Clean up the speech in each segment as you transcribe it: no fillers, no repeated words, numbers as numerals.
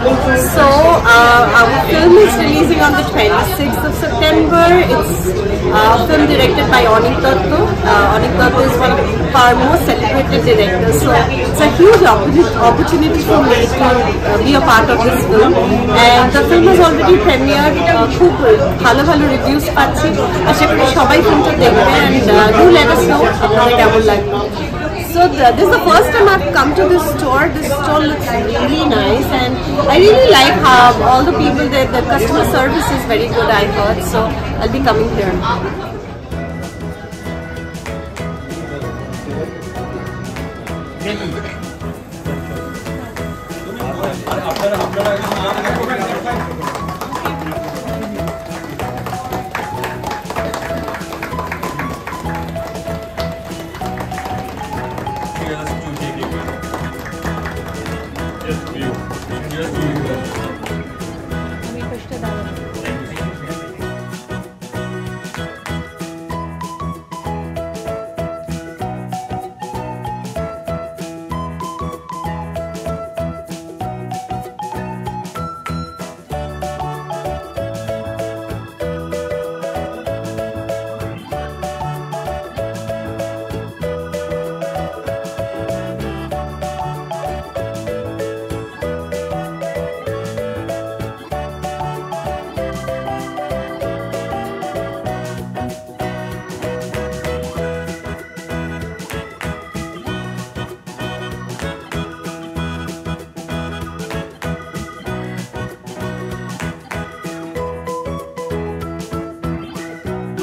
So our film is releasing on the 26th of September. It's a film directed by Anik Dutta. Anik Dutta is one of our most celebrated directors, so it's a huge opportunity for me to be a part of this film. And the film has already premiered. খুব ভালো ভালো reviews পাচ্ছি, আশা করি সবাই ফিল্মটা দেখবে and do let us know আপনাদের কেমন লাগবে. So this is the first time I've come to this store. This store looks really nice and I really like how all the people there, the customer service is very good, I heard, so I'll be coming here.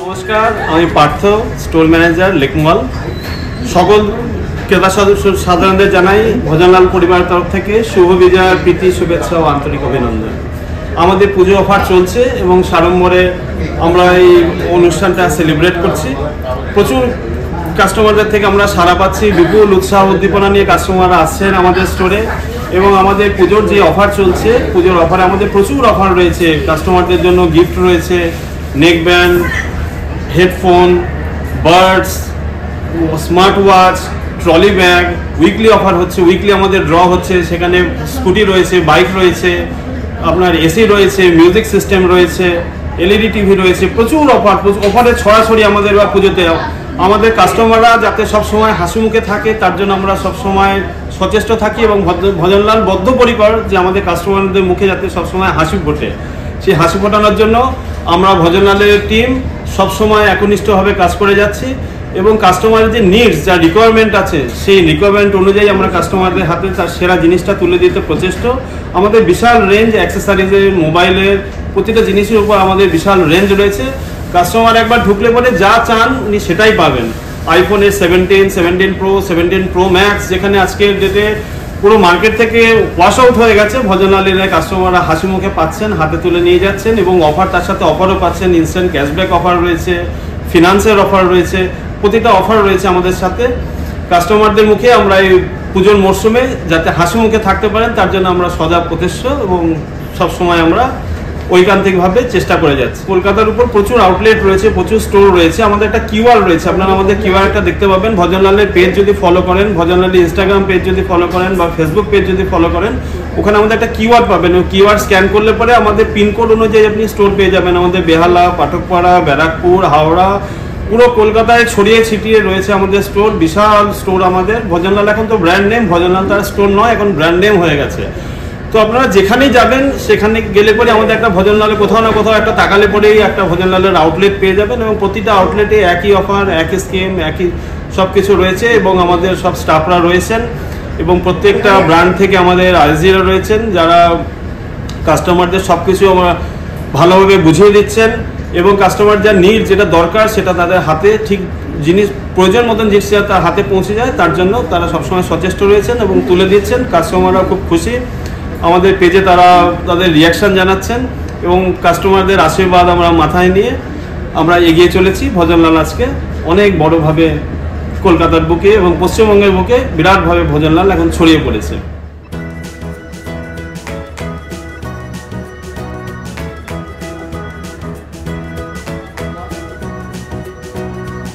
নমস্কার, আমি Partha, store manager লেকমল। সকল ক্রেতা সাধারণদের জানাই ভজনলাল পরিবারের তরফ থেকে শুভ বিজয়, প্রীতি, শুভেচ্ছা ও আন্তরিক অভিনন্দন। আমাদের পুজো অফার চলছে এবং সাড়ম্বরে আমরা এই অনুষ্ঠানটা সেলিব্রেট করছি। প্রচুর কাস্টমারদের থেকে আমরা সাড়া পাচ্ছি, বিপুল উৎসাহ উদ্দীপনা নিয়ে কাস্টমাররা আসছেন আমাদের স্টোরে এবং আমাদের পুজোর যে অফার চলছে, পুজোর অফারে আমাদের প্রচুর অফার রয়েছে। কাস্টমারদের জন্য গিফট রয়েছে, neck band, headphone, birds, smart watch, trolley bag. Weekly offer হচ্ছে, উইকলি আমাদের ড্র হচ্ছে, সেখানে স্কুটি রয়েছে, বাইক রয়েছে, আপনার এসি রয়েছে, মিউজিক সিস্টেম রয়েছে, এলইডি টিভি রয়েছে। প্রচুর অফার, অফারের ছড়াছড়ি আমাদের বা পুজোতে। আমাদের কাস্টমাররা যাতে সবসময় হাসি মুখে থাকে তার জন্য আমরা সবসময় সচেষ্ট থাকি এবং ভজনলাল বদ্ধপরিকর যে আমাদের কাস্টমারদের মুখে যাতে সবসময় হাসি ফোটে। সেই হাসি ফোটানোর জন্য আমরা ভজনলালের টিম সবসময় একনিষ্ঠভাবে কাজ করে যাচ্ছি এবং কাস্টমারের যে নিডস, যা রিকোয়ারমেন্ট আছে, সেই রিকোয়ারমেন্ট অনুযায়ী আমরা কাস্টমারদের হাতে তার সেরা জিনিসটা তুলে দিতে প্রচেষ্ট। আমাদের বিশাল রেঞ্জ, অ্যাক্সেসরিজের, মোবাইলের, প্রতিটা জিনিসের উপর আমাদের বিশাল রেঞ্জ রয়েছে। কাস্টমার একবার ঢুকলে পরে যা চান উনি সেটাই পাবেন। আইফোনের 17 প্রো, 17 প্রো ম্যাক্স, যেখানে আজকের ডেটে পুরো মার্কেট থেকে ওয়াশ আউট হয়ে গেছে, ভজনলালের কাস্টমাররা হাসি মুখে পাচ্ছেন, হাতে তুলে নিয়ে যাচ্ছেন এবং অফার, তার সাথে অফারও পাচ্ছেন। ইনস্ট্যান্ট ক্যাশব্যাক অফার রয়েছে, ফিনান্সের অফার রয়েছে, প্রতিটা অফার রয়েছে আমাদের সাথে। কাস্টমারদের মুখে আমরা এই পুজোর মরশুমে যাতে হাসি মুখে থাকতে পারেন তার জন্য আমরা সজাগ প্রচেষ্ট এবং সবসময় আমরা ঐকান্তিকভাবে চেষ্টা করে যাচ্ছি। কলকাতার উপর প্রচুর আউটলেট রয়েছে, প্রচুর স্টোর রয়েছে। আমাদের একটা কিউআর রয়েছে, আপনারা আমাদের কিউআরটা দেখতে পাবেন। ভজনলালের পেজ যদি ফলো করেন, ভজনলালের ইনস্টাগ্রাম পেজ যদি ফলো করেন বা ফেসবুক পেজ যদি ফলো করেন, ওখানে আমাদের একটা কিউআর পাবেন। ওই কিউআর স্ক্যান করলে পরে আমাদের পিনকোড অনুযায়ী আপনি স্টোর পেয়ে যাবেন। আমাদের বেহালা, পাঠকপাড়া, ব্যারাকপুর, হাওড়া, পুরো কলকাতায় ছড়িয়ে ছিটিয়ে রয়েছে আমাদের স্টোর, বিশাল স্টোর আমাদের। ভজনলাল এখন তো ব্র্যান্ড নেম, ভজনলাল তার স্টোর নয়, এখন ব্র্যান্ড নেম হয়ে গেছে। তো আপনারা যেখানেই যাবেন সেখানে গেলে পরে আমাদের একটা ভজনলালে কোথাও না কোথাও একটা তাকালে পরেই একটা ভজনলালের আউটলেট পেয়ে যাবেন এবং প্রতিটা আউটলেটে একই অফার, একই স্কিম, একই সব কিছু রয়েছে এবং আমাদের সব স্টাফরা রয়েছেন এবং প্রত্যেকটা ব্র্যান্ড থেকে আমাদের আইজিরা রয়েছেন যারা কাস্টমারদের সব কিছু ভালোভাবে বুঝিয়ে দিচ্ছেন এবং কাস্টমার যা নিড, যেটা দরকার সেটা তাদের হাতে ঠিক জিনিস, প্রয়োজন মতন জিনিস তার হাতে পৌঁছে যায় তার জন্য তারা সবসময় সচেষ্ট রয়েছেন এবং তুলে দিচ্ছেন। কাস্টমাররা খুব খুশি, আমাদের পেজে তারা তাদের রিয়াকশান জানাচ্ছেন এবং কাস্টমারদের আশীর্বাদ আমরা মাথায় নিয়ে আমরা এগিয়ে চলেছি। ভজনলাল আজকে অনেক বড়োভাবে কলকাতার বুকে এবং পশ্চিমবঙ্গের বুকে বিরাটভাবে ভজনলাল এখন ছড়িয়ে পড়েছে।